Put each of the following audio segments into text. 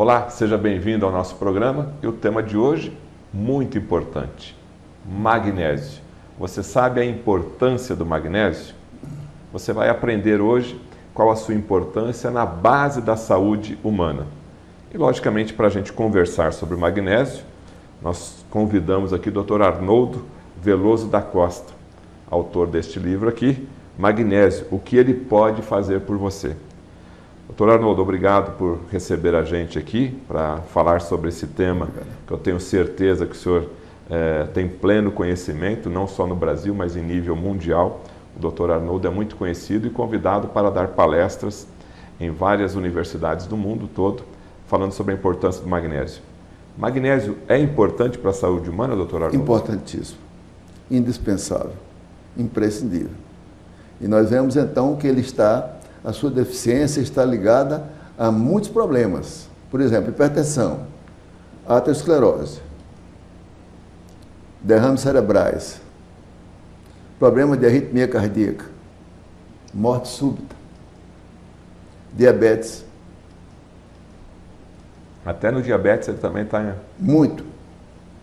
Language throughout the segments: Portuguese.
Olá, seja bem-vindo ao nosso programa e o tema de hoje, muito importante, magnésio. Você sabe a importância do magnésio? Você vai aprender hoje qual a sua importância na base da saúde humana. E, logicamente, para a gente conversar sobre o magnésio, nós convidamos aqui o Dr. Arnoldo Veloso da Costa, autor deste livro aqui, Magnésio, o que ele pode fazer por você. Dr. Arnoldo, obrigado por receber a gente aqui para falar sobre esse tema, que eu tenho certeza que o senhor tem pleno conhecimento, não só no Brasil, mas em nível mundial. O Dr. Arnoldo é muito conhecido e convidado para dar palestras em várias universidades do mundo todo, falando sobre a importância do magnésio. Magnésio é importante para a saúde humana, Dr. Arnoldo? Importantíssimo, indispensável, imprescindível. E nós vemos então que a sua deficiência está ligada a muitos problemas. Por exemplo, hipertensão, aterosclerose, derrames cerebrais, problema de arritmia cardíaca, morte súbita, diabetes. Até no diabetes ele também está... Muito,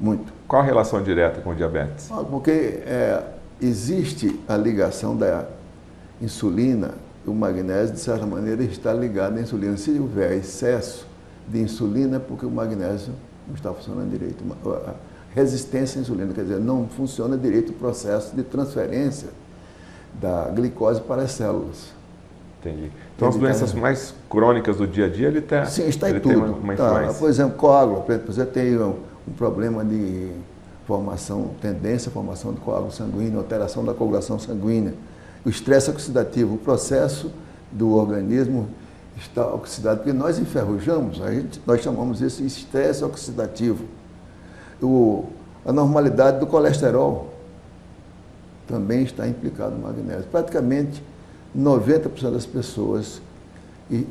muito. Qual a relação direta com o diabetes? Porque existe a ligação da insulina. O magnésio, de certa maneira, está ligado à insulina. Se houver excesso de insulina, é porque o magnésio não está funcionando direito. A resistência à insulina, quer dizer, não funciona direito o processo de transferência da glicose para as células. Entendi. Então, as doenças mais crônicas do dia a dia, ele tem uma influência. Por exemplo, coágulo. Você tem um problema de tendência à formação de coágulo sanguíneo, alteração da coagulação sanguínea. O estresse oxidativo, o processo do organismo está oxidado, porque nós enferrujamos, nós chamamos isso de estresse oxidativo. A normalidade do colesterol também está implicado no magnésio. Praticamente 90% das pessoas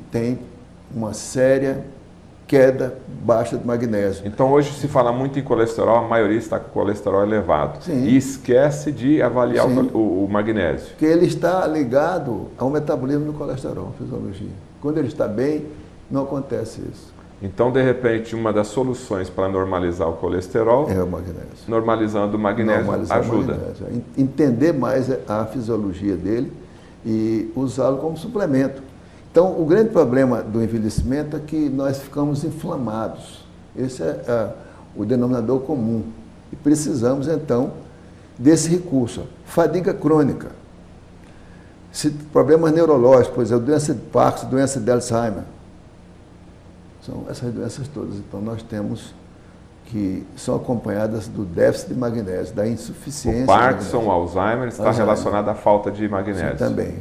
têm uma séria queda baixa de magnésio. Então, hoje se fala muito em colesterol, a maioria está com colesterol elevado. Sim. E esquece de avaliar o magnésio. Porque ele está ligado ao metabolismo do colesterol, fisiologia. Quando ele está bem, não acontece isso. Então, de repente, uma das soluções para normalizar o colesterol é o magnésio. Normalizando o magnésio ajuda. O magnésio. Entender mais a fisiologia dele e usá-lo como suplemento. Então, o grande problema do envelhecimento é que nós ficamos inflamados. Esse é o denominador comum. E precisamos, então, desse recurso. Fadiga crônica, problemas neurológicos, por exemplo, doença de Parkinson, doença de Alzheimer. São essas doenças todas. Então, nós temos que são acompanhadas do déficit de magnésio, da insuficiência. O Parkinson, o Alzheimer está relacionado à falta de magnésio. Sim, também.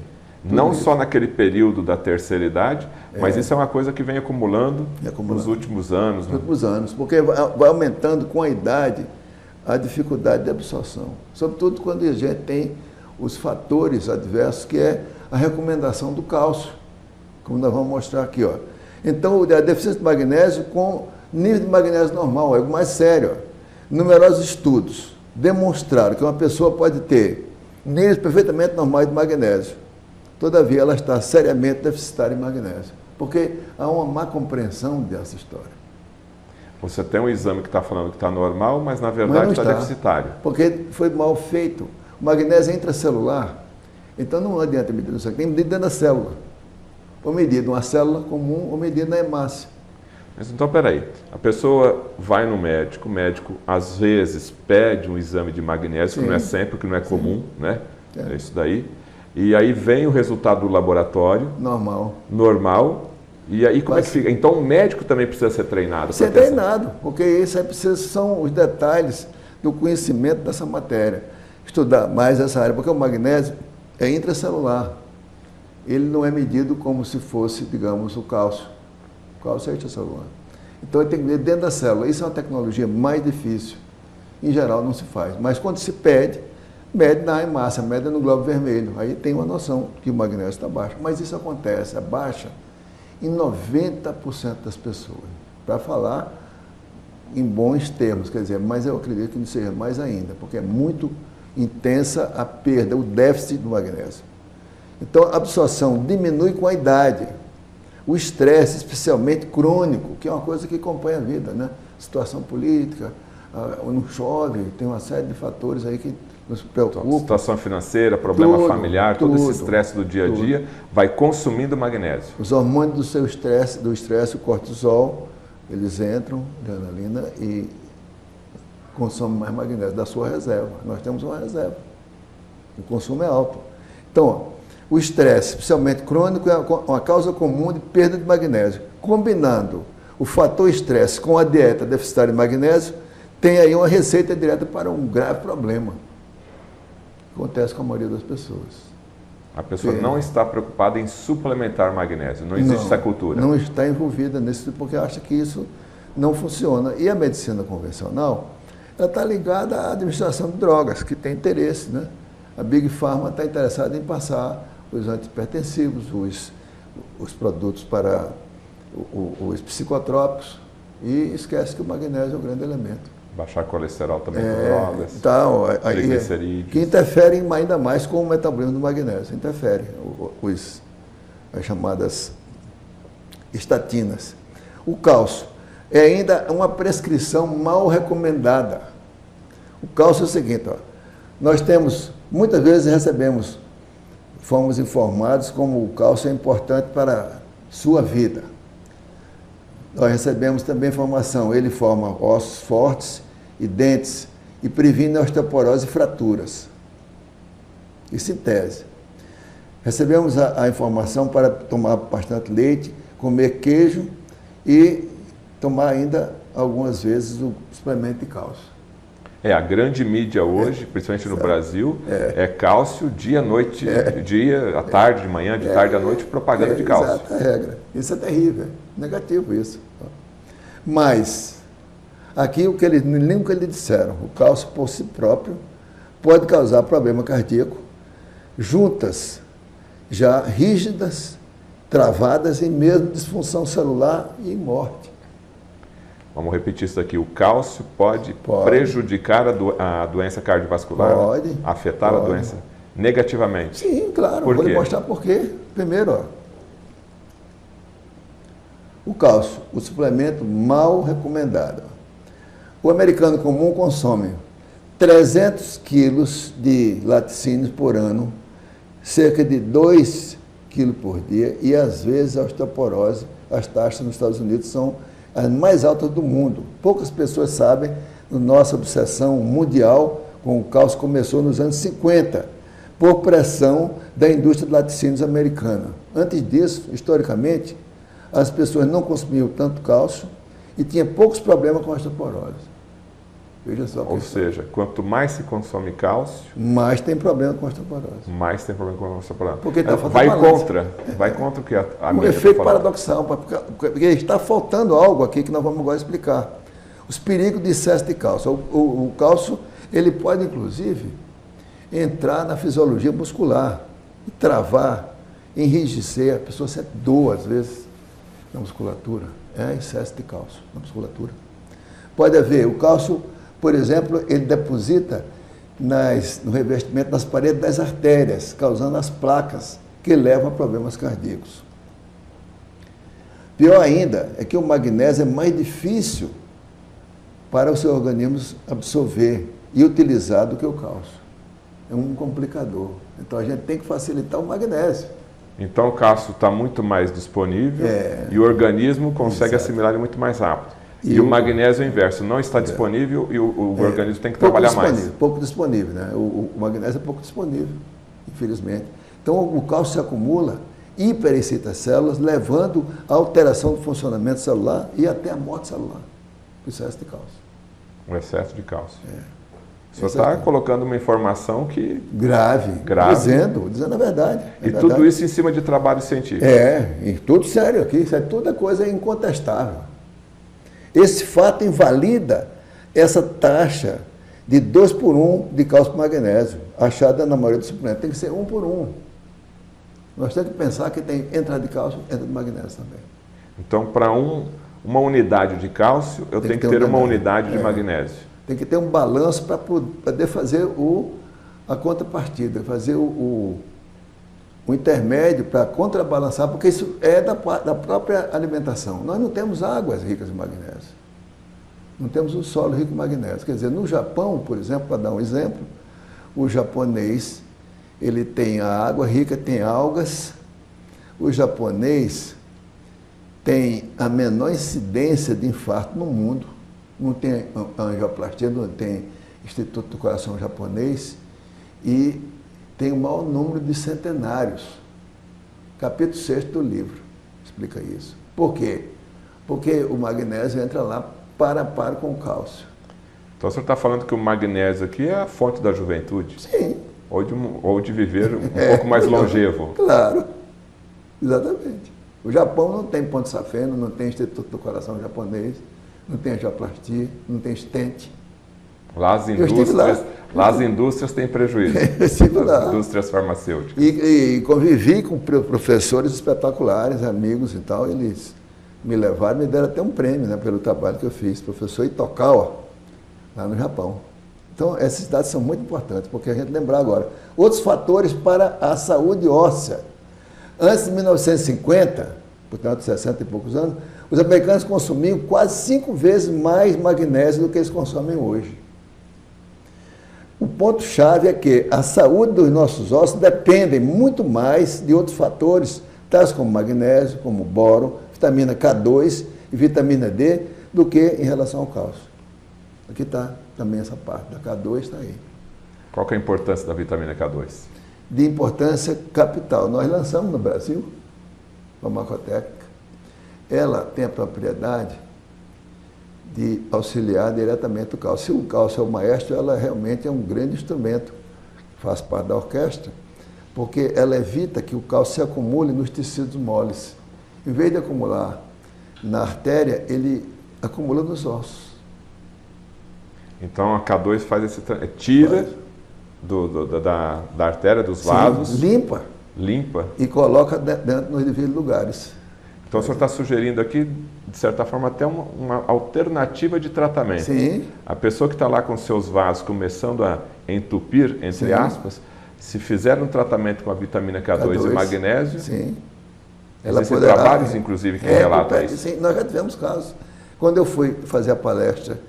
Não só naquele período da terceira idade, mas isso é uma coisa que vem acumulando nos últimos anos. Nos últimos anos, porque vai aumentando com a idade a dificuldade de absorção. Sobretudo quando a gente tem os fatores adversos, que é a recomendação do cálcio, como nós vamos mostrar aqui. Ó. Então, a deficiência de magnésio com nível de magnésio normal, é o mais sério. Ó. Numerosos estudos demonstraram que uma pessoa pode ter níveis perfeitamente normais de magnésio. Todavia, ela está seriamente deficitária em magnésio, porque há uma má compreensão dessa história. Você tem um exame que está falando que está normal, mas na verdade está deficitário. Porque foi mal feito. O magnésio é intracelular, então não adianta medir no sangue, tem que medir dentro da célula. Ou medir numa célula comum, ou medir na hemácia. Mas então, peraí, a pessoa vai no médico, o médico às vezes pede um exame de magnésio, que não é sempre, que não é comum, né? É isso daí. E aí vem o resultado do laboratório. Normal. E aí como é que fica? Então o médico também precisa ser treinado. Ser treinado, porque isso aí são os detalhes do conhecimento dessa matéria. Estudar mais essa área, porque o magnésio é intracelular. Ele não é medido como se fosse, digamos, o cálcio. O cálcio é intracelular. Então ele tem que medir dentro da célula. Isso é uma tecnologia mais difícil. Em geral não se faz. Mas quando se pede, mede na hemácia, mede no globo vermelho. Aí tem uma noção que o magnésio está baixo. Mas isso acontece, é baixa em 90% das pessoas. Para falar em bons termos, quer dizer, mas eu acredito que não seja mais ainda, porque é muito intensa a perda, o déficit do magnésio. Então, a absorção diminui com a idade. O estresse, especialmente crônico, que é uma coisa que acompanha a vida, né? Situação política, não chove, tem uma série de fatores aí que nos preocupam. Situação financeira, problema familiar, todo esse estresse do dia a dia vai consumindo magnésio. Os hormônios do estresse, o cortisol, eles entram, adrenalina, e consomem mais magnésio da sua reserva. Nós temos uma reserva. O consumo é alto. Então, o estresse, especialmente crônico, é uma causa comum de perda de magnésio. Combinando o fator estresse com a dieta deficitária de magnésio, tem aí uma receita direta para um grave problema. Acontece com a maioria das pessoas. A pessoa não está preocupada em suplementar magnésio, não existe essa cultura. Não está envolvida nisso, porque acha que isso não funciona. E a medicina convencional, ela está ligada à administração de drogas, que tem interesse, né? A Big Pharma está interessada em passar os antihipertensivos, os produtos para os psicotrópicos, e esquece que o magnésio é um grande elemento. Baixar colesterol também com drogas, então, triglicerídeos. Que interferem ainda mais com o metabolismo do magnésio, interferem as chamadas estatinas. O cálcio é ainda uma prescrição mal recomendada. O cálcio é o seguinte, nós temos, muitas vezes fomos informados como o cálcio é importante para a sua vida. Nós recebemos também informação, ele forma ossos fortes e dentes e previne osteoporose e fraturas. Isso em tese. Recebemos a informação para tomar bastante leite, comer queijo e tomar ainda, algumas vezes, o suplemento de cálcio. A grande mídia hoje, principalmente no Brasil, é cálcio dia, noite, dia, à tarde, de manhã, de tarde à noite, propaganda de cálcio. Exato, a regra. Isso é terrível, negativo isso. Mas, aqui nem o que eles disseram, o cálcio por si próprio pode causar problema cardíaco, juntas já rígidas, travadas e mesmo disfunção celular e morte. Vamos repetir isso aqui. O cálcio pode prejudicar a doença cardiovascular? Pode. Afetar a doença negativamente? Sim, claro. Por quê? Vou lhe mostrar por quê. Primeiro, o cálcio, o suplemento mal recomendado. O americano comum consome 300 quilos de laticínios por ano, cerca de 2 quilos por dia, e às vezes a osteoporose, as taxas nos Estados Unidos são as mais altas do mundo. Poucas pessoas sabem, nossa obsessão mundial com o cálcio começou nos anos 50, por pressão da indústria de laticínios americana. Antes disso, historicamente, as pessoas não consumiam tanto cálcio e tinham poucos problemas com a osteoporose. Veja só. Ou seja, quanto mais se consome cálcio, mais tem problema com a osteoporose. Mais tem problema com a osteoporose. Porque está faltando vai contra o que a um efeito paradoxal, porque está faltando algo aqui que nós vamos agora explicar. Os perigos de excesso de cálcio. O cálcio, ele pode, inclusive, entrar na fisiologia muscular e travar, enrijecer, a pessoa sente dor, às vezes, na musculatura. É excesso de cálcio na musculatura. Pode haver o cálcio, por exemplo, ele deposita no revestimento das paredes das artérias, causando as placas que levam a problemas cardíacos. Pior ainda é que o magnésio é mais difícil para o seu organismo absorver e utilizar do que o cálcio. É um complicador. Então a gente tem que facilitar o magnésio. Então o cálcio está muito mais disponível e o organismo consegue assimilar ele muito mais rápido. E o magnésio é o inverso, não está disponível e o organismo tem que trabalhar mais. Pouco disponível, né? O magnésio é pouco disponível, infelizmente. Então o cálcio se acumula, hiperexcita as células, levando à alteração do funcionamento celular e até a morte celular. O excesso de cálcio. O excesso de cálcio. O senhor está colocando uma informação que... Grave. Dizendo a verdade. Tudo isso em cima de trabalho científico. E tudo sério aqui, isso é toda coisa incontestável. Esse fato invalida essa taxa de 2 por 1 de cálcio por magnésio, achada na maioria dos suplementos. Tem que ser 1 por 1. Nós temos que pensar que tem entrada de cálcio, entra de magnésio também. Então, para uma unidade de cálcio, eu tenho que ter uma unidade de magnésio. Tem que ter um balanço para poder fazer a contrapartida, fazer o um intermédio para contrabalançar, porque isso é da própria alimentação. Nós não temos águas ricas em magnésio. Não temos um solo rico em magnésio. Quer dizer, no Japão, por exemplo, para dar um exemplo, o japonês, ele tem a água rica, tem algas. O japonês tem a menor incidência de infarto no mundo. Não tem angioplastia, não tem Instituto do Coração japonês. E tem o maior número de centenários. Capítulo 6 do livro explica isso. Por quê? Porque o magnésio entra lá para com o cálcio. Então, o senhor está falando que o magnésio aqui é a fonte da juventude? Sim. Ou de viver um pouco mais longevo? Claro, exatamente. O Japão não tem ponto safeno, não tem Instituto do Coração japonês, não tem angioplastia, não tem stent. Lá as indústrias têm prejuízo. As indústrias farmacêuticas. E convivi com professores espetaculares, amigos e tal. Eles me levaram, me deram até um prêmio, né, pelo trabalho que eu fiz. Professor Itokawa, lá no Japão. Então, esses dados são muito importantes, porque a gente lembrar agora. Outros fatores para a saúde óssea. Antes de 1950, portanto, 60 e poucos anos, os americanos consumiam quase 5 vezes mais magnésio do que eles consomem hoje. O ponto-chave é que a saúde dos nossos ossos depende muito mais de outros fatores, tais como magnésio, como boro, vitamina K2 e vitamina D, do que em relação ao cálcio. Aqui está também essa parte, da K2 está aí. Qual que é a importância da vitamina K2? De importância capital. Nós lançamos no Brasil, farmacotécnica. Ela tem a propriedade de auxiliar diretamente o cálcio. Se o cálcio é o maestro, ela realmente é um grande instrumento, faz parte da orquestra, porque ela evita que o cálcio se acumule nos tecidos moles. Em vez de acumular na artéria, ele acumula nos ossos. Então a K2 faz esse... tira da artéria, dos vasos. Sim, limpa. E coloca dentro nos devidos lugares. Então o senhor está sugerindo aqui, de certa forma, até uma alternativa de tratamento. Sim. A pessoa que está lá com seus vasos começando a entupir, entre aspas, se fizer um tratamento com a vitamina K2 e magnésio... Sim. Existem trabalhos, inclusive, que relatam isso. Sim, nós já tivemos casos. Quando eu fui fazer a palestra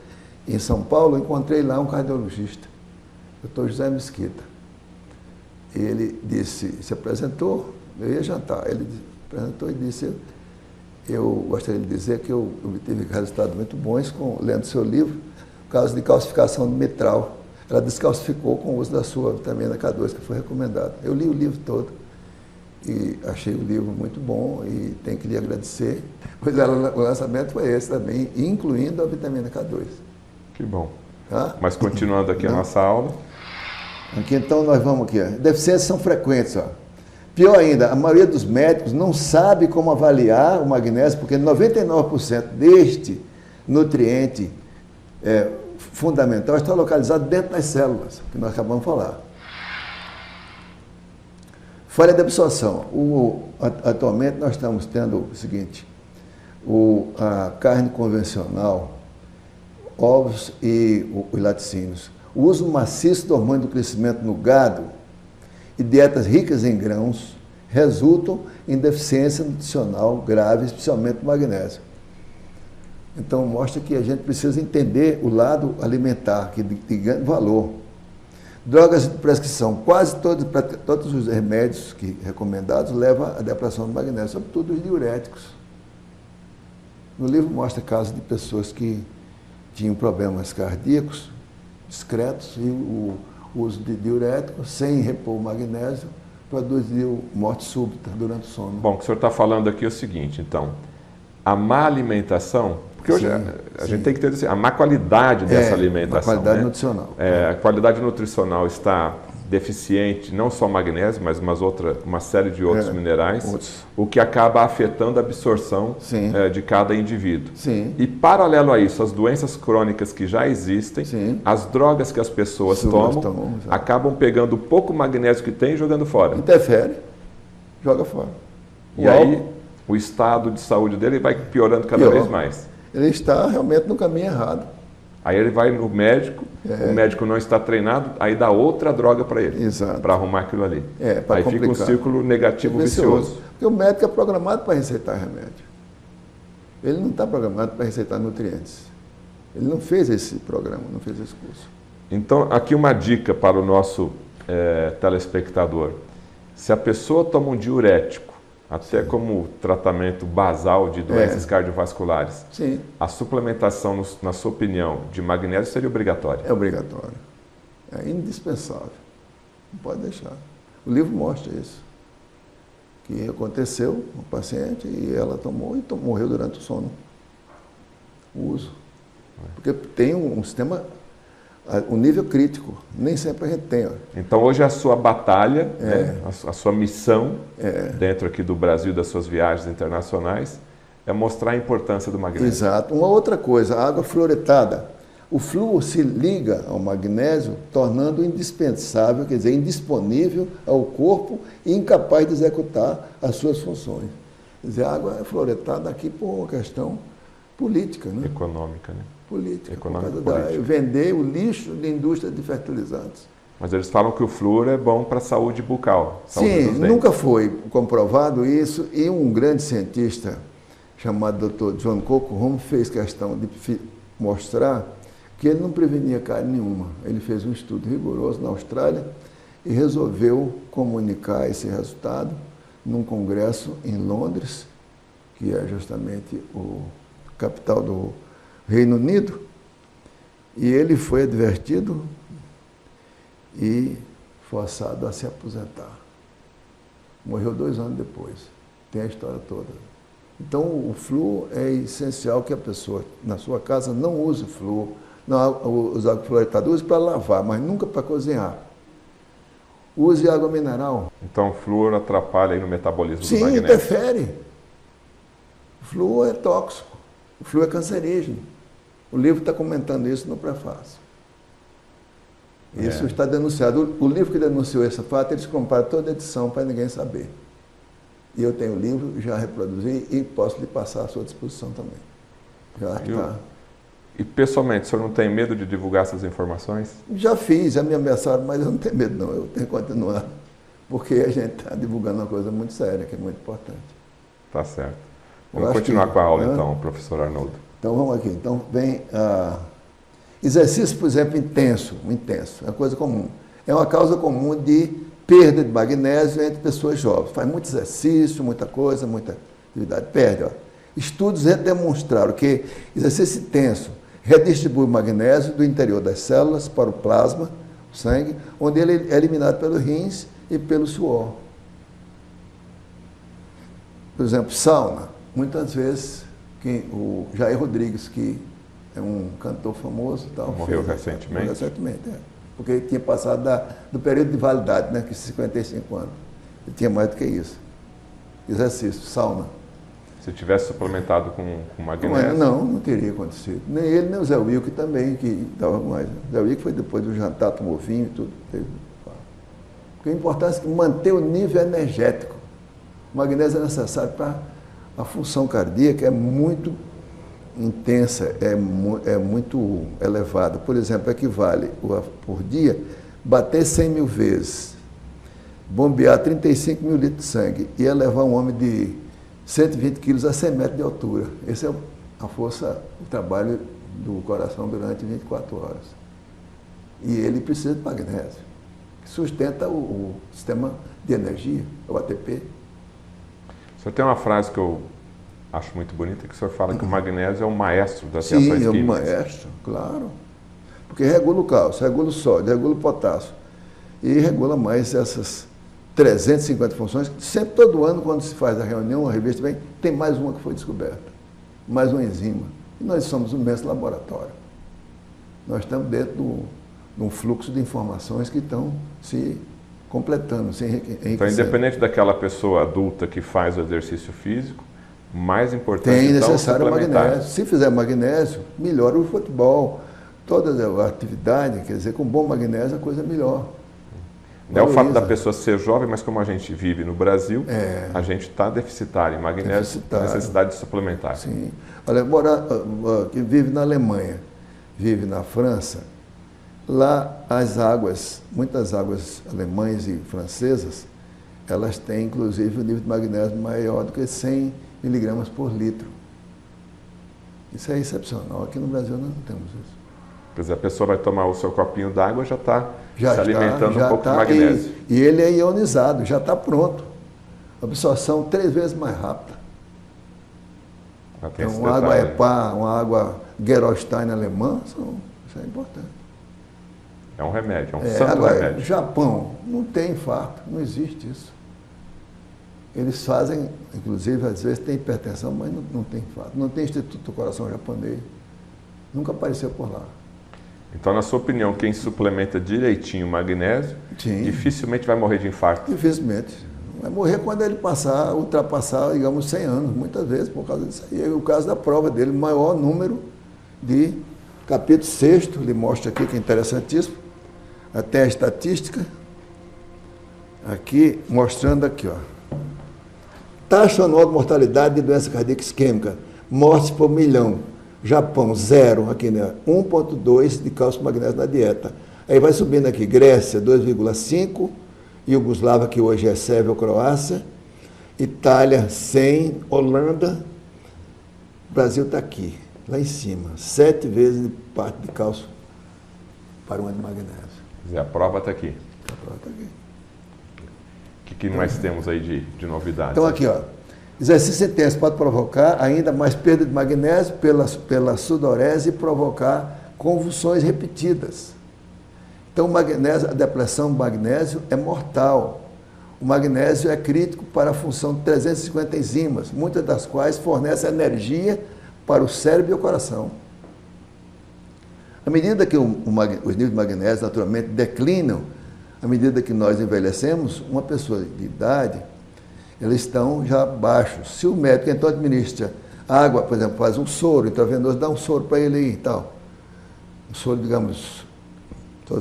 em São Paulo, eu encontrei lá um cardiologista, Dr. José Mesquita. E ele se apresentou, eu ia jantar. Ele apresentou e disse, eu gostaria de dizer que eu obtive resultados muito bons lendo seu livro, por causa de calcificação do mitral. Ela descalcificou com o uso da sua vitamina K2, que foi recomendada. Eu li o livro todo e achei o livro muito bom e tenho que lhe agradecer. Pois o lançamento foi esse também, incluindo a vitamina K2. Que bom. Tá? Mas continuando aqui a nossa aula. Aqui então nós vamos aqui. Deficiências são frequentes. Ó. Pior ainda, a maioria dos médicos não sabe como avaliar o magnésio, porque 99% deste nutriente fundamental está localizado dentro das células, que nós acabamos de falar. Falha de absorção. Atualmente nós estamos tendo o seguinte, a carne convencional, ovos e os laticínios, o uso maciço do hormônio do crescimento no gado e dietas ricas em grãos resultam em deficiência nutricional grave, especialmente do magnésio. Então mostra que a gente precisa entender o lado alimentar, que de grande valor. Drogas de prescrição, quase todos os remédios recomendados levam à depressão do magnésio, sobretudo os diuréticos. No livro mostra casos de pessoas que tinham problemas cardíacos discretos e o uso de diuréticos sem repor o magnésio produziu morte súbita durante o sono. Bom, o que o senhor está falando aqui é o seguinte, então, a má alimentação, porque hoje a gente tem que ter a má qualidade dessa alimentação. A qualidade nutricional. A qualidade nutricional está deficiente, não só magnésio, mas uma série de outros minerais, o que acaba afetando a absorção de cada indivíduo. Sim. E paralelo a isso, as doenças crônicas que já existem, as drogas que as pessoas tomam, acabam pegando o pouco magnésio que tem e jogando fora. Interfere, joga fora. E aí o estado de saúde dele vai piorando cada vez mais. Ele está realmente no caminho errado. Aí ele vai no médico, o médico não está treinado, aí dá outra droga para ele, para arrumar aquilo ali. Aí fica um círculo negativo vicioso. Porque o médico é programado para receitar remédio. Ele não está programado para receitar nutrientes. Ele não fez esse programa, não fez esse curso. Então, aqui uma dica para o nosso telespectador. Se a pessoa toma um diurético, até como tratamento basal de doenças cardiovasculares, a suplementação, na sua opinião, de magnésio seria obrigatória? É obrigatório. É indispensável. Não pode deixar. O livro mostra isso. Que aconteceu com a paciente e ela tomou e morreu durante o sono. O uso. Porque tem um sistema, um nível crítico. Nem sempre a gente tem. Ó. Então hoje a sua batalha, né, a sua missão dentro aqui do Brasil, das suas viagens internacionais, é mostrar a importância do magnésio. Exato. Uma outra coisa, a água fluoretada. O flúor se liga ao magnésio, tornando indispensável, quer dizer, indisponível ao corpo e incapaz de executar as suas funções. Quer dizer, a água é fluoretada aqui por uma questão política, né? Econômica, né? Política. Econômica, por causa da vender o lixo de indústria de fertilizantes. Mas eles falam que o flúor é bom para a saúde bucal. Saúde dos dentes. Nunca foi comprovado isso e um grande cientista chamado Dr. John Cockrum fez questão de mostrar que ele não prevenia cárie nenhuma. Ele fez um estudo rigoroso na Austrália e resolveu comunicar esse resultado num congresso em Londres, que é justamente o capital do Reino Unido, e ele foi advertido e forçado a se aposentar. Morreu 2 anos depois. Tem a história toda. Então, o flúor é essencial que a pessoa, na sua casa, não use flúor. Não use água fluoretada, use para lavar, mas nunca para cozinhar. Use água mineral. Então o flúor atrapalha aí no metabolismo do magnésio? Sim, interfere. O flúor é tóxico, o flúor é cancerígeno. O livro está comentando isso no prefácio. Isso está denunciado. O livro que denunciou esse fato, eles compraram toda a edição para ninguém saber. E eu tenho o livro, já reproduzi e posso lhe passar à sua disposição também. Já está. E pessoalmente, o senhor não tem medo de divulgar essas informações? Já fiz, já me ameaçaram, mas eu não tenho medo não, eu tenho que continuar. Porque a gente está divulgando uma coisa muito séria, que é muito importante. Tá certo. Vamos continuar com a aula então, professor Arnoldo. Então vamos aqui. Então vem exercício, por exemplo, intenso, é uma coisa comum. É uma causa comum de perda de magnésio entre pessoas jovens. Faz muito exercício, muita coisa, muita atividade, perde. Ó. Estudos demonstraram que exercício intenso redistribui o magnésio do interior das células para o plasma, o sangue, onde ele é eliminado pelos rins e pelo suor. Por exemplo, sauna. Muitas vezes, o Jair Rodrigues, que é um cantor famoso, morreu recentemente. Porque ele tinha passado do período de validade, né, que 55 anos. Ele tinha mais do que isso. Exercício, sauna. Se tivesse suplementado com magnésio? Não teria acontecido. Nem ele, nem o Zé Wilke também, que estava mais. O Zé Wilke foi depois do jantar, tomou vinho e tudo. Porque a importância é manter o nível energético. O magnésio é necessário para a função cardíaca, é muito intensa, é muito elevada. Por exemplo, equivale por dia bater 100 mil vezes, bombear 35 mil litros de sangue e elevar um homem de 120 quilos a 100 metros de altura. Essa é a força, o trabalho do coração durante 24 horas. E ele precisa de magnésio, que sustenta o sistema de energia, o ATP. O senhor tem uma frase que eu acho muito bonita, que o senhor fala que o magnésio é o maestro das reações químicas. Sim, é o maestro, claro. Porque regula o cálcio, regula o sódio, regula o potássio. E regula mais essas 350 funções. Sempre, todo ano, quando se faz a reunião, a revista vem, tem mais uma que foi descoberta. Mais uma enzima. E nós somos um imenso laboratório. Nós estamos dentro de um fluxo de informações que estão se completando, se enriquecendo. Então, independente daquela pessoa adulta que faz o exercício físico, mais importante tem então, necessário magnésio. Se fizer magnésio, melhora o futebol. Toda a atividade, quer dizer, com bom magnésio a coisa é melhor. Não é o fato da pessoa ser jovem, mas como a gente vive no Brasil, a gente está deficitário em magnésio, necessidade de suplementar. Sim. Olha, quem vive na Alemanha, vive na França, lá as águas, muitas águas alemãs e francesas, elas têm inclusive o nível de magnésio maior do que 100 miligramas por litro. Isso é excepcional. Aqui no Brasil nós não temos isso. Quer dizer, a pessoa vai tomar o seu copinho d'água e já está se alimentando um pouco de magnésio. E ele é ionizado, já está pronto. Absorção 3 vezes mais rápida. Então, uma água EPA, uma água Gerolstein alemã, isso é importante. É um remédio, é um santo agora, remédio. Japão, não tem infarto, não existe isso. Eles fazem, inclusive, às vezes tem hipertensão, mas não tem infarto. Não tem Instituto do Coração japonês. Nunca apareceu por lá. Então, na sua opinião, quem suplementa direitinho o magnésio, dificilmente vai morrer de infarto? Dificilmente. Vai morrer quando ele ultrapassar, digamos, 100 anos, muitas vezes, por causa disso aí. É o caso da prova dele, o maior número de capítulo 6º, ele mostra aqui que é interessantíssimo, até a estatística, aqui, mostrando aqui, ó. Taxa anual de mortalidade de doença cardíaca isquêmica, mortes por milhão. Japão, 0, aqui, né? 1,2 de cálcio e magnésio na dieta. Aí vai subindo aqui, Grécia, 2,5, Iugoslávia, que hoje é Sérvia ou Croácia, Itália, 100, Holanda, Brasil está aqui, lá em cima, 7 vezes de parte de cálcio para um ano de magnésio. Quer dizer, a prova está aqui. A prova está aqui. O que mais temos aí de novidades? Então aqui, ó, exercício intenso pode provocar ainda mais perda de magnésio pela sudorese e provocar convulsões repetidas. Então o magnésio, a depressão do magnésio é mortal. O magnésio é crítico para a função de 350 enzimas, muitas das quais fornecem energia para o cérebro e o coração. À medida que os níveis de magnésio naturalmente declinam, à medida que nós envelhecemos, uma pessoa de idade, eles estão já baixos. Se o médico então administra água, por exemplo, faz um soro intravenoso, dá um soro para ele aí e tal. Um soro, digamos,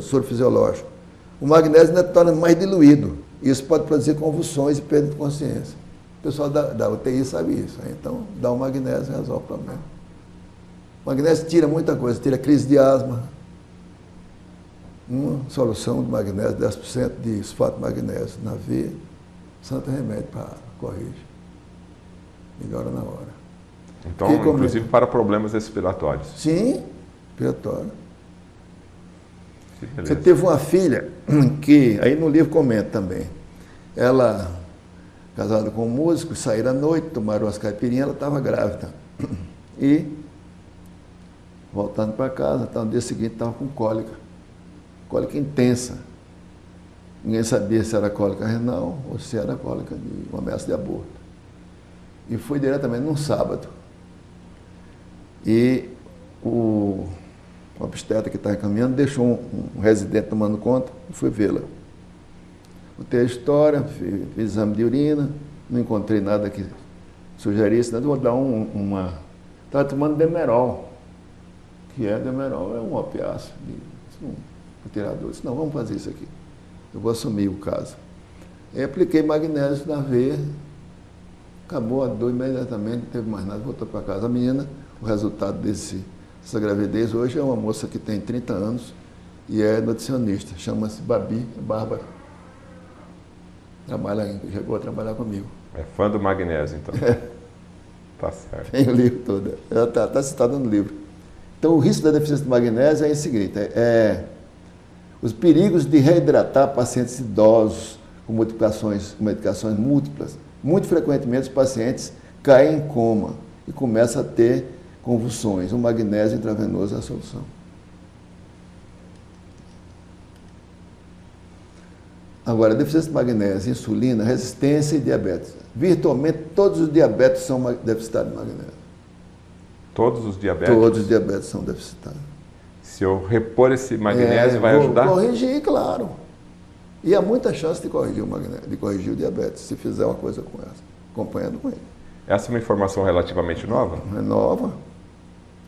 soro fisiológico. O magnésio ainda torna mais diluído. Isso pode produzir convulsões e perda de consciência. O pessoal da UTI sabe isso. Então, dá o magnésio e resolve o problema. O magnésio tira muita coisa, tira crise de asma. Uma solução de magnésio, 10% de sulfato de magnésio na veia, santo remédio para corrigir. Melhora na hora. Então, inclusive para problemas respiratórios. Sim, respiratório. Eu teve uma filha que, aí no livro comenta também, ela, casada com um músico, saíram à noite, tomaram umas caipirinhas, ela estava grávida. E, voltando para casa, no dia seguinte estava com cólica intensa. Ninguém sabia se era cólica renal ou se era cólica de uma ameaça de aborto. E foi diretamente num sábado. E o obstetra que estava caminhando deixou um residente tomando conta e fui vê-la. Contei a história, fiz exame de urina, não encontrei nada que sugerisse, nada, vou dar uma... Estava tomando Demerol, que Demerol é um opiáceo, um tirador. Disse, não, vamos fazer isso aqui. Eu vou assumir o caso. Aí apliquei magnésio na veia, acabou a dor imediatamente, não teve mais nada, voltou para casa. A menina, o resultado dessa gravidez, hoje é uma moça que tem 30 anos e é nutricionista, chama-se Babi Bárbara. Chegou a trabalhar comigo. É fã do magnésio, então. Tá certo. Tem o livro todo. Ela está citada no livro. Então, o risco da deficiência de magnésio é o seguinte, os perigos de reidratar pacientes idosos com medicações múltiplas. Muito frequentemente os pacientes caem em coma e começam a ter convulsões. O magnésio intravenoso é a solução. Agora, deficiência de magnésio, insulina, resistência e diabetes. Virtualmente todos os diabetes são deficitários de magnésio. Todos os diabetes? Todos os diabetes são deficitários. Se eu repor esse magnésio, vai ajudar? Corrigir, claro. E há muita chance de corrigir o magnésio, de corrigir o diabetes, se fizer uma coisa com essa, acompanhando com ele. Essa é uma informação relativamente nova? É nova.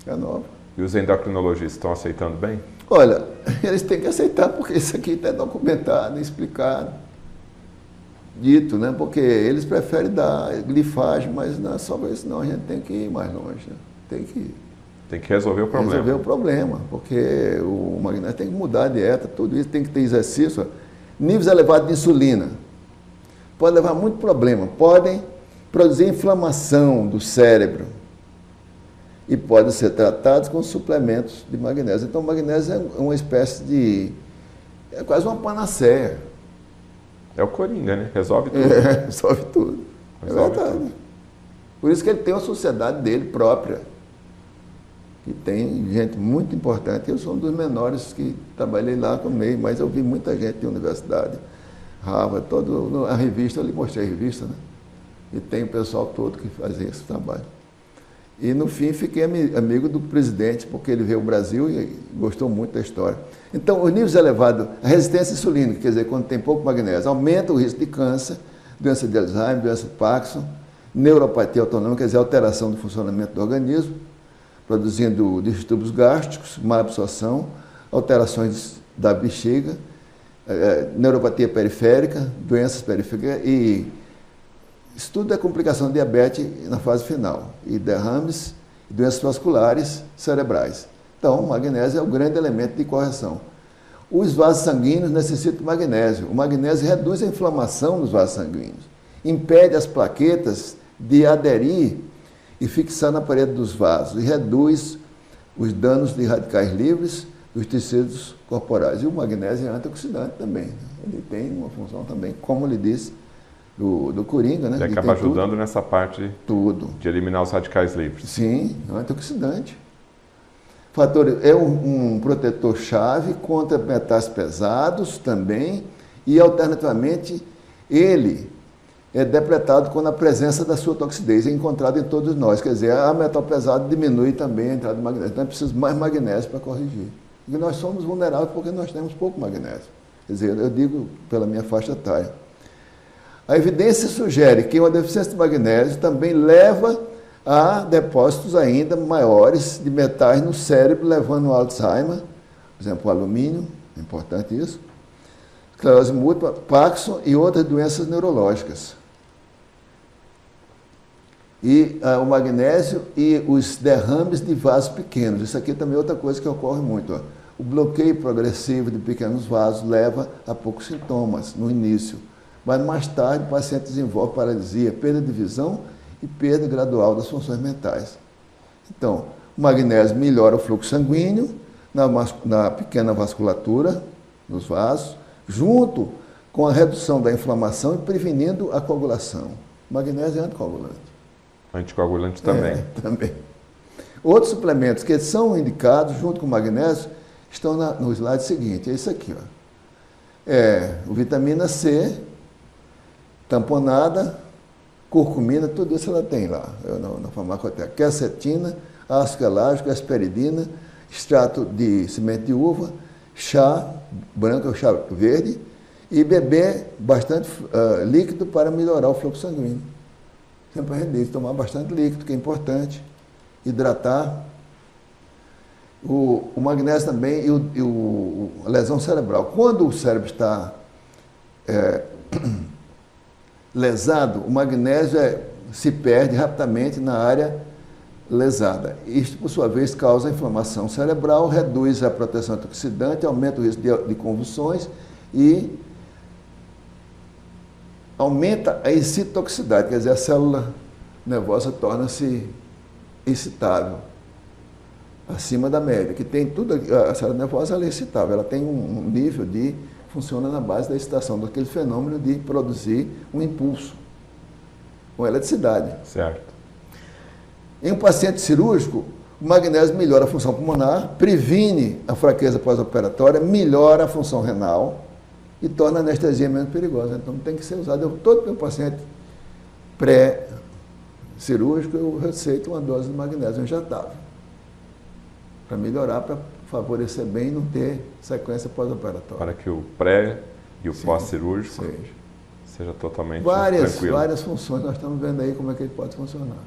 É nova. E os endocrinologistas estão aceitando bem? Olha, eles têm que aceitar, porque isso aqui está documentado, explicado, dito, né? Porque eles preferem dar glifagem, mas não é só isso, não. A gente tem que ir mais longe, né? Tem que ir. Tem que resolver o problema. Resolver o problema, porque o magnésio tem que mudar a dieta, tudo isso, tem que ter exercício. Níveis elevados de insulina pode levar a muito problema, podem produzir inflamação do cérebro e podem ser tratados com suplementos de magnésio. Então, o magnésio é uma espécie de... é quase uma panaceia. É o Coringa, né? Resolve tudo. Resolve tudo. Resolve verdade. tudo. Por isso que ele tem uma sociedade dele própria, que tem gente muito importante. Eu sou um dos menores que trabalhei lá com o MEI, mas eu vi muita gente de universidade, Harvard, a revista, eu lhe mostrei a revista, né? E tem o pessoal todo que fazia esse trabalho. E, no fim, fiquei amigo do presidente, porque ele veio ao Brasil e gostou muito da história. Então, os níveis elevados, a resistência insulínica, quer dizer, quando tem pouco magnésio, aumenta o risco de câncer, doença de Alzheimer, doença de Parkinson, neuropatia autonômica, quer dizer, alteração do funcionamento do organismo, produzindo distúrbios gástricos, má absorção, alterações da bexiga, neuropatia periférica, doenças periféricas e isso tudo é complicação de diabetes na fase final, e derrames e doenças vasculares cerebrais. Então, o magnésio é o grande elemento de correção. Os vasos sanguíneos necessitam de magnésio. O magnésio reduz a inflamação nos vasos sanguíneos, impede as plaquetas de aderir e fixar na parede dos vasos, e reduz os danos de radicais livres dos tecidos corporais. E o magnésio é antioxidante também, né? Ele tem uma função também, como lhe disse, do Coringa, né? Ele acaba ajudando nessa parte de eliminar os radicais livres. Sim, é um antioxidante. Fator, é um protetor-chave contra metais pesados também, e alternativamente ele é depletado quando a presença da sua toxidez é encontrada em todos nós. Quer dizer, a metal pesado diminui também a entrada de magnésio. Então é preciso mais magnésio para corrigir. E nós somos vulneráveis porque nós temos pouco magnésio. Quer dizer, eu digo pela minha faixa etária. A evidência sugere que uma deficiência de magnésio também leva a depósitos ainda maiores de metais no cérebro, levando ao Alzheimer, por exemplo, o alumínio, é importante isso, esclerose múltipla, Parkinson e outras doenças neurológicas. E o magnésio e os derrames de vasos pequenos. Isso aqui também é outra coisa que ocorre muito. Ó. O bloqueio progressivo de pequenos vasos leva a poucos sintomas no início, mas mais tarde o paciente desenvolve paralisia, perda de visão e perda gradual das funções mentais. Então, o magnésio melhora o fluxo sanguíneo na pequena vasculatura, nos vasos, junto com a redução da inflamação e prevenindo a coagulação. O magnésio é anticoagulante. Anticoagulante também. Também. Outros suplementos que são indicados junto com o magnésio estão no slide seguinte. É isso aqui, ó. O vitamina C, tamponada, curcumina, tudo isso ela tem lá na farmacoteca. Quercetina, ácido elágico, asperidina, extrato de semente de uva, chá branco ou chá verde, e beber bastante líquido para melhorar o fluxo sanguíneo. Sempre a gente diz, tomar bastante líquido, que é importante, hidratar. O magnésio também e a lesão cerebral. Quando o cérebro está lesado, o magnésio se perde rapidamente na área lesada. Isto, por sua vez, causa inflamação cerebral, reduz a proteção antioxidante, aumenta o risco de convulsões e aumenta a excitotoxicidade, quer dizer, a célula nervosa torna-se excitável, acima da média, que tem tudo, a célula nervosa ela é excitável, ela tem um nível funciona na base da excitação, daquele fenômeno de produzir um impulso, com eletricidade. Certo. Em um paciente cirúrgico, o magnésio melhora a função pulmonar, previne a fraqueza pós-operatória, melhora a função renal e torna a anestesia menos perigosa. Então tem que ser usado. Todo meu paciente pré-cirúrgico, eu receito uma dose de magnésio injetável para melhorar, para favorecer bem e não ter sequência pós-operatória. Para que o pré e o pós-cirúrgico seja totalmente tranquilo. Várias funções, nós estamos vendo aí como é que ele pode funcionar.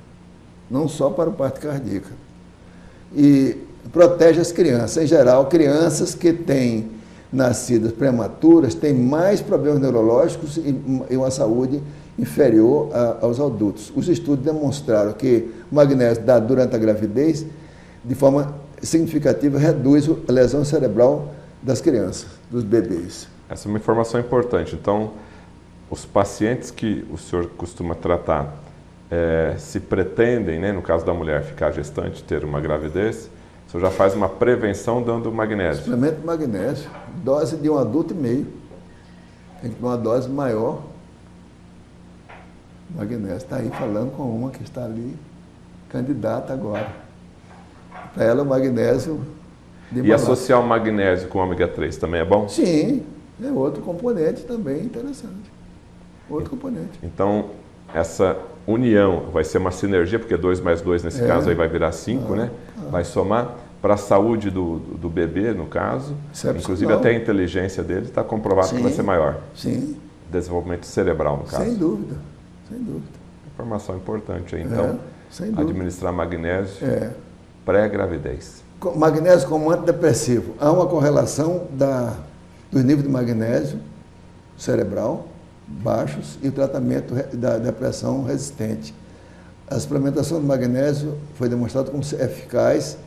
Não só para a parte cardíaca. E protege as crianças. Em geral, crianças que têm nascidas prematuras têm mais problemas neurológicos e uma saúde inferior aos adultos. Os estudos demonstraram que o magnésio dado durante a gravidez de forma significativa, reduz a lesão cerebral das crianças, dos bebês. Essa é uma informação importante. Então, os pacientes que o senhor costuma tratar, se pretendem, né, no caso da mulher, ficar gestante, ter uma gravidez, o senhor já faz uma prevenção dando magnésio. Suplemento de magnésio, dose de um adulto e meio. Tem que tomar uma dose maior. Magnésio. Está aí falando com uma que está ali, candidata agora. Para ela, o magnésio de E malato. associar o magnésio com o ômega 3 também é bom? Sim, é outro componente também interessante. Outro componente. Então, essa união vai ser uma sinergia, porque 2 mais 2 nesse caso aí vai virar 5, né? Vai somar para a saúde do bebê, no caso. Inclusive até a inteligência dele está comprovado que vai ser maior. Sim. Desenvolvimento cerebral, no caso. Sem dúvida, sem dúvida. Informação importante aí, então. Sem dúvida. Administrar magnésio pré-gravidez. Magnésio como antidepressivo. Há uma correlação do nível de magnésio cerebral baixos e o tratamento da depressão resistente. A suplementação de magnésio foi demonstrada como eficaz,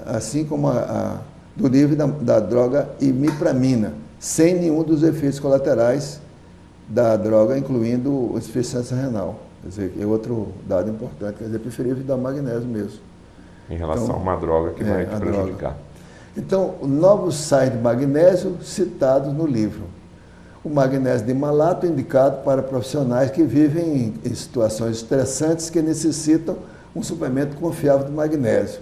assim como do nível da droga imipramina, sem nenhum dos efeitos colaterais da droga, incluindo a insuficiência renal. Quer dizer, é outro dado importante, quer dizer, preferível dar magnésio mesmo. Em relação a uma droga que vai te prejudicar. Então, novos sais de magnésio citados no livro. O magnésio de malato indicado para profissionais que vivem em situações estressantes que necessitam um suplemento confiável de magnésio.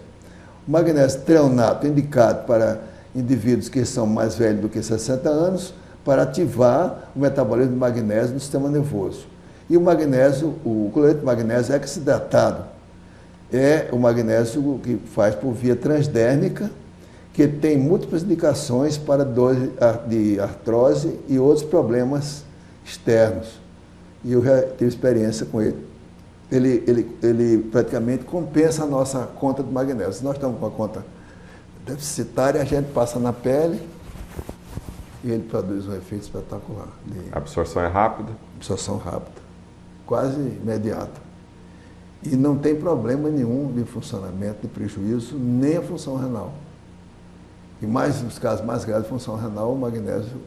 O magnésio treonato indicado para indivíduos que são mais velhos do que 60 anos para ativar o metabolismo de magnésio no sistema nervoso. E o magnésio, o cloreto de magnésio hexidratado, é o magnésio que faz por via transdérmica, que tem múltiplas indicações para dor de artrose e outros problemas externos. E eu já tive experiência com ele. Ele praticamente compensa a nossa conta de magnésio. Se nós estamos com a conta deficitária, a gente passa na pele e ele produz um efeito espetacular. A absorção é rápida? Absorção rápida, quase imediata. E não tem problema nenhum de funcionamento, de prejuízo, nem a função renal. E mais nos casos mais graves de função renal, o magnésio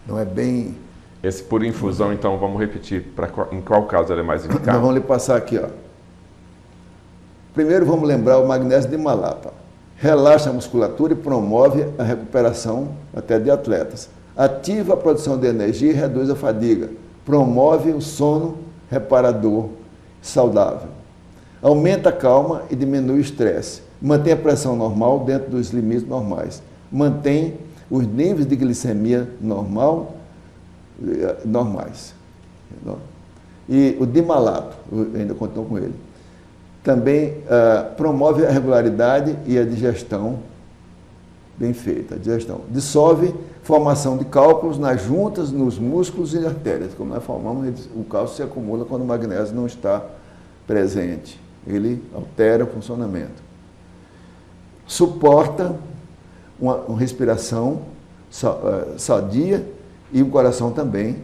não é bem... Esse por infusão, então, vamos repetir, em qual caso ele é mais indicado? Nós vamos lhe passar aqui, ó. Primeiro vamos lembrar o magnésio de malato. Relaxa a musculatura e promove a recuperação até de atletas. Ativa a produção de energia e reduz a fadiga. Promove o sono reparador saudável. Aumenta a calma e diminui o estresse. Mantém a pressão normal dentro dos limites normais. Mantém os níveis de glicemia normais. E o dimalato, eu ainda continuo com ele. Também promove a regularidade e a digestão bem feita. A digestão. Dissolve formação de cálculos nas juntas, nos músculos e artérias. Como nós falamos, o cálculo se acumula quando o magnésio não está presente. Ele altera o funcionamento. Suporta uma respiração sadia e um coração também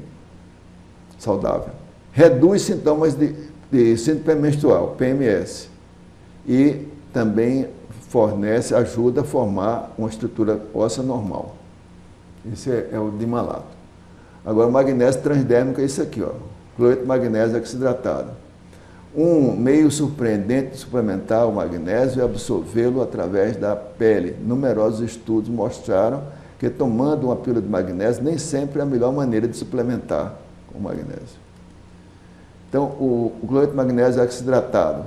saudável. Reduz sintomas de síndrome pré-menstrual, PMS, e também ajuda a formar uma estrutura óssea normal. Esse é o dimalato. Agora, o magnésio transdérmico é isso aqui, ó, cloreto de magnésio hexidratado. Um meio surpreendente de suplementar o magnésio é absorvê-lo através da pele. Numerosos estudos mostraram que tomando uma pílula de magnésio nem sempre é a melhor maneira de suplementar o magnésio. Então, o cloreto de magnésio hexidratado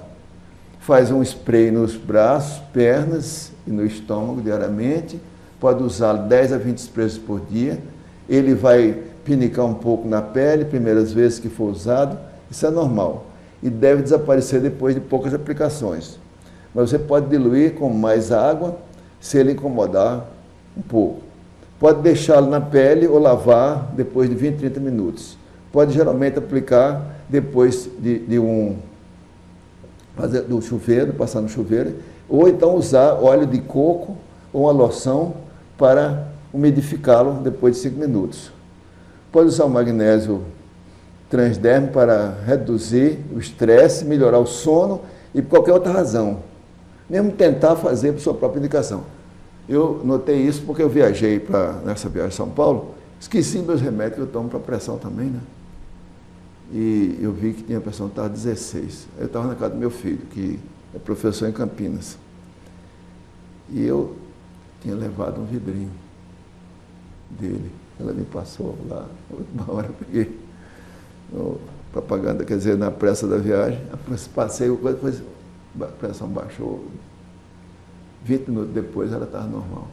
faz um spray nos braços, pernas e no estômago diariamente. Pode usar 10 a 20 sprays por dia. Ele vai pinicar um pouco na pele, primeiras vezes que for usado. Isso é normal. E deve desaparecer depois de poucas aplicações. Mas você pode diluir com mais água, se ele incomodar um pouco. Pode deixá-lo na pele ou lavar depois de 20, 30 minutos. Pode geralmente aplicar depois do chuveiro, passar no chuveiro, ou então usar óleo de coco ou uma loção para umidificá-lo depois de 5 minutos. Pode usar o magnésio transdérmico para reduzir o estresse, melhorar o sono e por qualquer outra razão. mesmo tentar fazer por sua própria indicação. Eu notei isso porque eu viajei nessa viagem a São Paulo, esqueci meus remédios que eu tomo para pressão também, né? E eu vi que tinha pressão que estava 16. Eu estava na casa do meu filho, que é professor em Campinas. E eu tinha levado um vidrinho dele. Ela me passou lá, na última hora eu peguei propaganda, quer dizer, na pressa da viagem, passei, depois a pressão baixou. 20 minutos depois ela estava normal.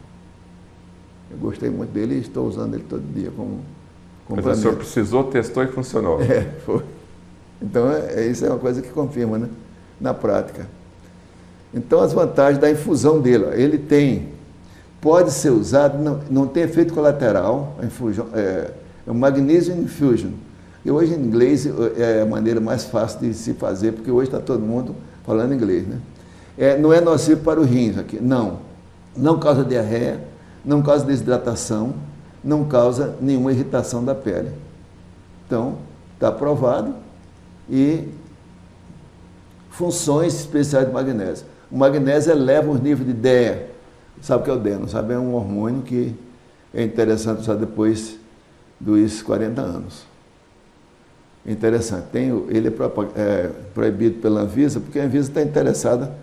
Eu gostei muito dele e estou usando ele todo dia como complemento. Mas o senhor precisou, testou e funcionou. Foi. Então, isso é uma coisa que confirma, né? Na prática. Então, as vantagens da infusão dele. Ele pode ser usado, não tem efeito colateral, é o Magnesium Infusion. E hoje, em inglês, é a maneira mais fácil de se fazer, porque hoje está todo mundo falando inglês, né? Não é nocivo para o rins aqui, não. Não causa diarreia, não causa desidratação, não causa nenhuma irritação da pele. Então, está aprovado. E funções especiais do magnésio. O magnésio eleva os níveis de DEA. Sabe o que é o DEA? Não sabe? É um hormônio que é interessante usar depois dos 40 anos. É interessante. Ele é proibido pela Anvisa, porque a Anvisa está interessada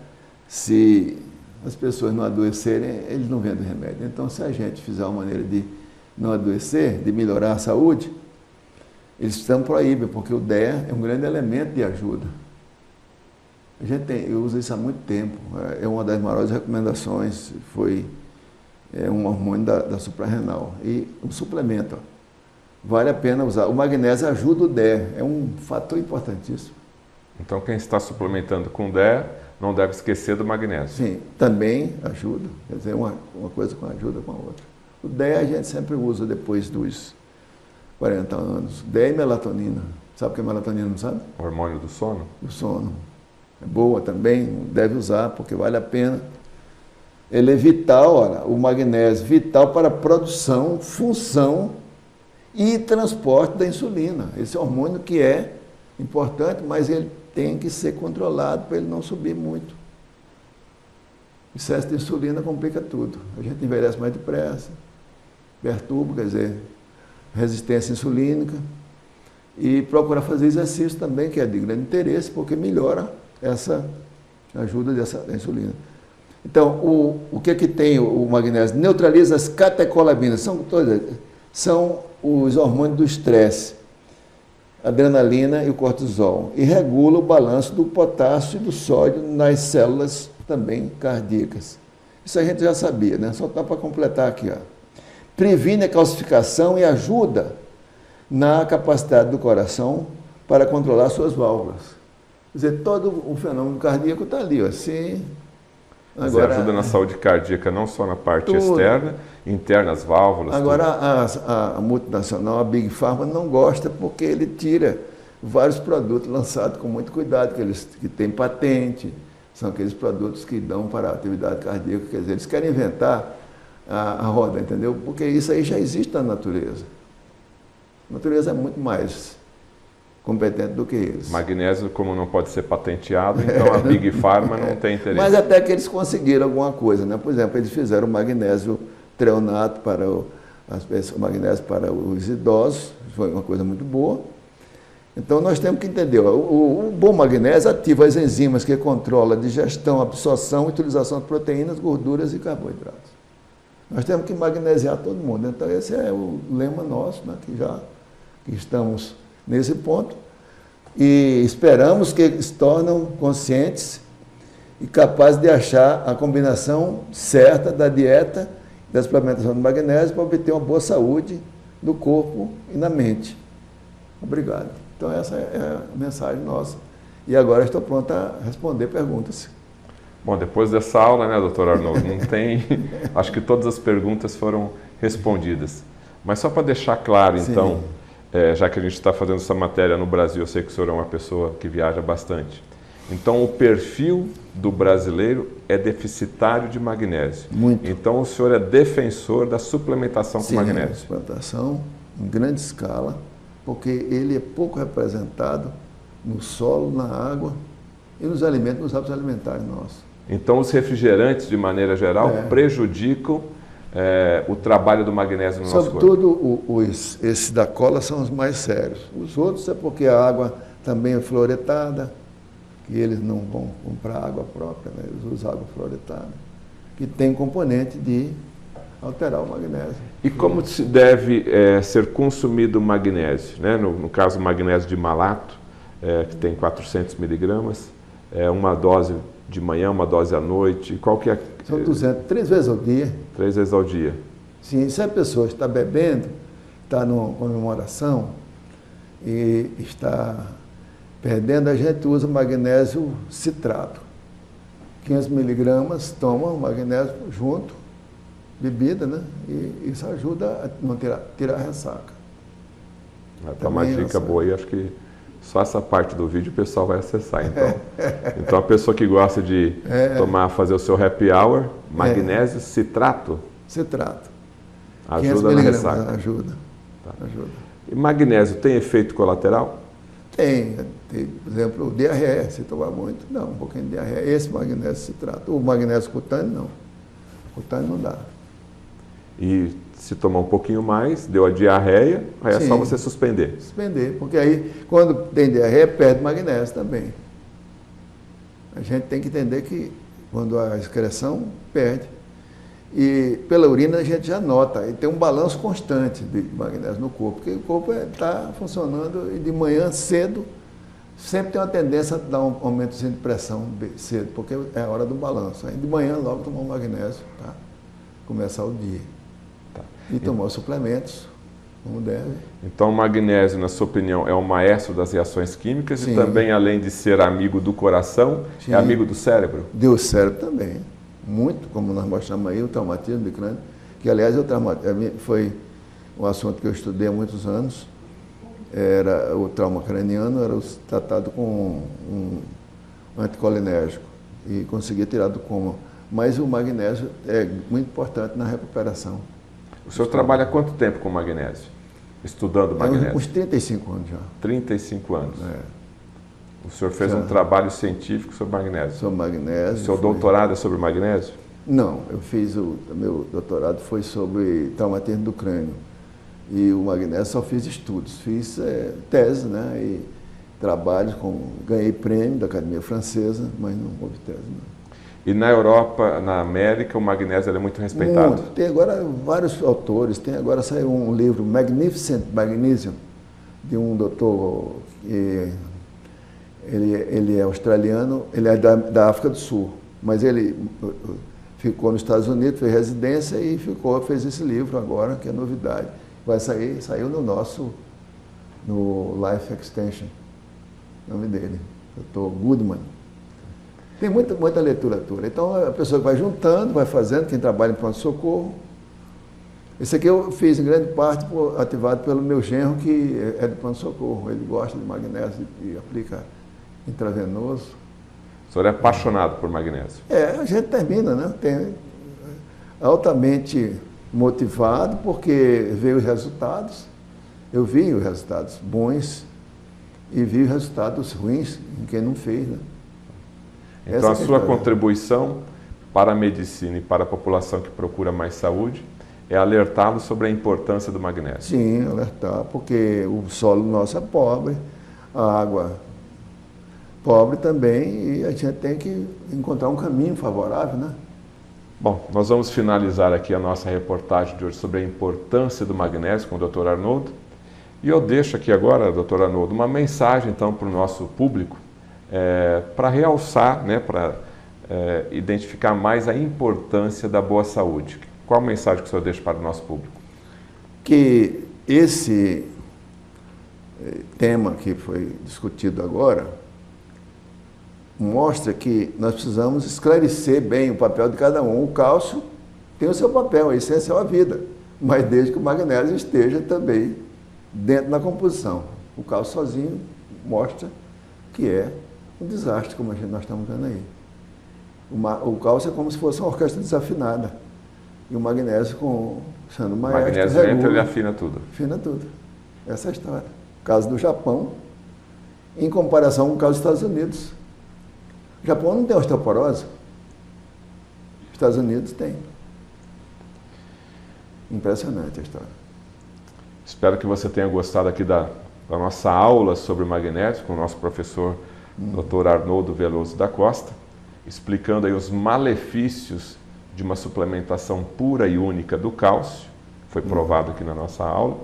se as pessoas não adoecerem, eles não vendem remédio. Então, se a gente fizer uma maneira de não adoecer, de melhorar a saúde, eles estão proíbem, porque o DEA é um grande elemento de ajuda. Eu uso isso há muito tempo. É uma das maiores recomendações, foi um hormônio da suprarrenal. E um suplemento, vale a pena usar. O magnésio ajuda o DEA, é um fator importantíssimo. Então, quem está suplementando com DEA, não deve esquecer do magnésio. Sim, também ajuda. Quer dizer, uma coisa com ajuda com a outra. O DEA a gente sempre usa depois dos 40 anos. DEA e melatonina. Sabe o que é melatonina, não sabe? O hormônio do sono? Do sono. É boa também, deve usar, porque vale a pena. Ele é vital, olha, o magnésio, vital para a produção, função e transporte da insulina. Esse hormônio que é importante, mas ele tem que ser controlado para ele não subir muito. Excesso de insulina complica tudo. A gente envelhece mais depressa, perturba, quer dizer, resistência insulínica. E procurar fazer exercício também, que é de grande interesse, porque melhora essa ajuda da insulina. Então, o que tem o magnésio? Neutraliza as catecolaminas, são os hormônios do estresse, adrenalina e o cortisol, e regula o balanço do potássio e do sódio nas células também cardíacas. Isso a gente já sabia, né? Só está para completar aqui, ó. Previne a calcificação e ajuda na capacidade do coração para controlar suas válvulas. Quer dizer, todo o fenômeno cardíaco está ali, ó. Assim, agora, ajuda na saúde cardíaca, não só na parte externa, interna, as válvulas. Agora, a multinacional, a Big Pharma, não gosta porque ele tira vários produtos lançados com muito cuidado, que têm patente, são aqueles produtos que dão para a atividade cardíaca. Quer dizer, eles querem inventar a roda, entendeu? Porque isso aí já existe na natureza. A natureza é muito mais competente do que eles. Magnésio, como não pode ser patenteado, então a Big Pharma não tem interesse. Mas até que eles conseguiram alguma coisa, né? Por exemplo, eles fizeram o magnésio treonato para o magnésio para os idosos, foi uma coisa muito boa. Então nós temos que entender, o bom magnésio ativa as enzimas que controlam a digestão, a absorção e utilização de proteínas, gorduras e carboidratos. Nós temos que magnesiar todo mundo. Então esse é o lema nosso, né? Que estamos nesse ponto, e esperamos que eles se tornem conscientes e capazes de achar a combinação certa da dieta e da suplementação de magnésio para obter uma boa saúde do corpo e na mente. Obrigado. Então essa é a mensagem nossa. E agora estou pronto a responder perguntas. Bom, depois dessa aula, né, doutor Arnoldo, não tem... Acho que todas as perguntas foram respondidas. Mas só para deixar claro, então... já que a gente está fazendo essa matéria no Brasil, eu sei que o senhor é uma pessoa que viaja bastante. Então, o perfil do brasileiro é deficitário de magnésio. Muito. Então, o senhor é defensor da suplementação com magnésio. Suplementação em grande escala, porque ele é pouco representado no solo, na água e nos alimentos, nos hábitos alimentares nossos. Então, os refrigerantes, de maneira geral, prejudicam o trabalho do magnésio no nosso corpo. Sobretudo, esses da cola são os mais sérios. Os outros é porque a água também é fluoretada, que eles não vão comprar água própria, né? Eles usam água fluoretada, que tem componente de alterar o magnésio. E como se deve ser consumido o magnésio? Né? No caso, o magnésio de malato, que tem 400 miligramas, uma dose de manhã, uma dose à noite, qual que é? São 200, 3 vezes ao dia. 3 vezes ao dia. Sim, se a pessoa está bebendo, está numa comemoração e está perdendo, a gente usa magnésio citrato. 500 miligramas, toma o magnésio junto, bebida, né? E isso ajuda a não tirar a ressaca. Tá uma dica boa aí, acho que só essa parte do vídeo o pessoal vai acessar, então. Então, a pessoa que gosta de fazer o seu happy hour, magnésio citrato? Citrato. Ajuda na ressaca. Ajuda. Tá. Ajuda. E magnésio tem efeito colateral? Tem, por exemplo, diarreia, se tomar muito, não, um pouquinho de diarreia. Esse magnésio citrato. O magnésio cutâneo, não. Cutâneo não dá. E se tomar um pouquinho mais, deu a diarreia, aí é só você suspender. Suspender, porque aí, quando tem diarreia, perde magnésio também. A gente tem que entender que quando a excreção perde, e pela urina a gente já nota, e tem um balanço constante de magnésio no corpo, porque o corpo está funcionando e de manhã cedo sempre tem uma tendência a dar um aumentozinho de pressão cedo, porque é a hora do balanço. Aí de manhã logo tomar um magnésio, tá? Começar o dia. Tá. E tomar os suplementos, como deve. Então o magnésio, na sua opinião, é o maestro das reações químicas. Sim. E também, além de ser amigo do coração, sim, é amigo do cérebro? Do cérebro também. Muito, como nós mostramos aí, o traumatismo de crânio, que aliás foi um assunto que eu estudei há muitos anos. Era o trauma craniano, era tratado com um anticolinérgico e conseguia tirar do coma. Mas o magnésio é muito importante na recuperação. O senhor trabalha há quanto tempo com magnésio? Estudando magnésio? Uns 35 anos já. 35 anos. O senhor fez um trabalho científico sobre magnésio? Sobre magnésio. O seu doutorado é sobre magnésio? Não, eu fiz meu doutorado foi sobre traumatismo do crânio. E o magnésio só fiz estudos, fiz tese, né? E trabalhos, ganhei prêmio da Academia Francesa, mas não houve tese, não. E na Europa, na América, o magnésio é muito respeitado? Muito. Tem agora vários autores, agora saiu um livro, Magnificent Magnesium, de um doutor, ele é australiano, ele é da África do Sul, mas ele ficou nos Estados Unidos, fez residência e fez esse livro agora, que é novidade. Saiu no Life Extension, o nome dele, Dr. Goodman. Tem muita literatura. Então, a pessoa vai juntando, vai fazendo, quem trabalha em pronto-socorro. Esse aqui eu fiz em grande parte ativado pelo meu genro, que é de pronto-socorro. Ele gosta de magnésio e aplica intravenoso. O senhor é apaixonado por magnésio? A gente termina, né? Altamente motivado, porque veio os resultados. Eu vi os resultados bons e vi os resultados ruins em quem não fez, né? Então, a sua contribuição para a medicina e para a população que procura mais saúde é alertá-los sobre a importância do magnésio. Sim, alertar, porque o solo nosso é pobre, a água pobre também, e a gente tem que encontrar um caminho favorável, né? Bom, nós vamos finalizar aqui a nossa reportagem de hoje sobre a importância do magnésio com o Dr. Arnoldo. E eu deixo aqui agora, Dr. Arnoldo, uma mensagem então para o nosso público, para realçar, né, para identificar mais a importância da boa saúde. Qual a mensagem que o senhor deixa para o nosso público? Que esse tema que foi discutido agora mostra que nós precisamos esclarecer bem o papel de cada um. O cálcio tem o seu papel, é essencial à vida, mas desde que o magnésio esteja também dentro da composição. O cálcio sozinho mostra que é um desastre, como nós estamos vendo aí. O cálcio é como se fosse uma orquestra desafinada. E o magnésio, sendo maestro, o magnésio entra, ele afina tudo. Afina tudo. Essa é a história. O caso do Japão, em comparação com o caso dos Estados Unidos. O Japão não tem osteoporose. Estados Unidos tem. Impressionante a história. Espero que você tenha gostado aqui da nossa aula sobre magnésio com o nosso professor Dr. Arnoldo Veloso da Costa, explicando aí os malefícios de uma suplementação pura e única do cálcio, foi provado aqui na nossa aula,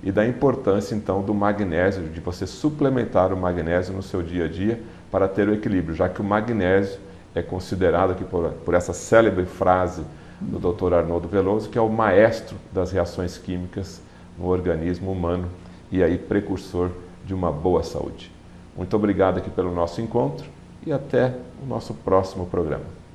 e da importância então do magnésio, de você suplementar o magnésio no seu dia a dia para ter o equilíbrio, já que o magnésio é considerado aqui por essa célebre frase do Dr. Arnoldo Veloso, que é o maestro das reações químicas no organismo humano e aí precursor de uma boa saúde. Muito obrigado aqui pelo nosso encontro e até o nosso próximo programa.